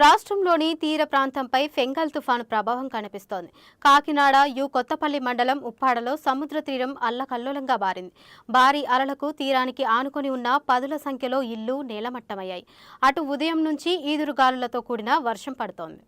రాష్ట్రంలోని తీర ప్రాంతంపై ఫెంగల్ తుఫాను ప్రభావం కనిపిస్తోంది. కాకినాడ కొత్తపల్లి మండలం ఉప్పాడలో సముద్ర తీరం అల్లకల్లోలంగా మారింది. భారీ అలలకు తీరానికి ఆనుకొని ఉన్న పదుల సంఖ్యలో ఇళ్లు నేలమట్టమయ్యాయి. అటు ఉదయం నుంచి ఈదురుగాలులతో కూడిన వర్షం పడుతోంది.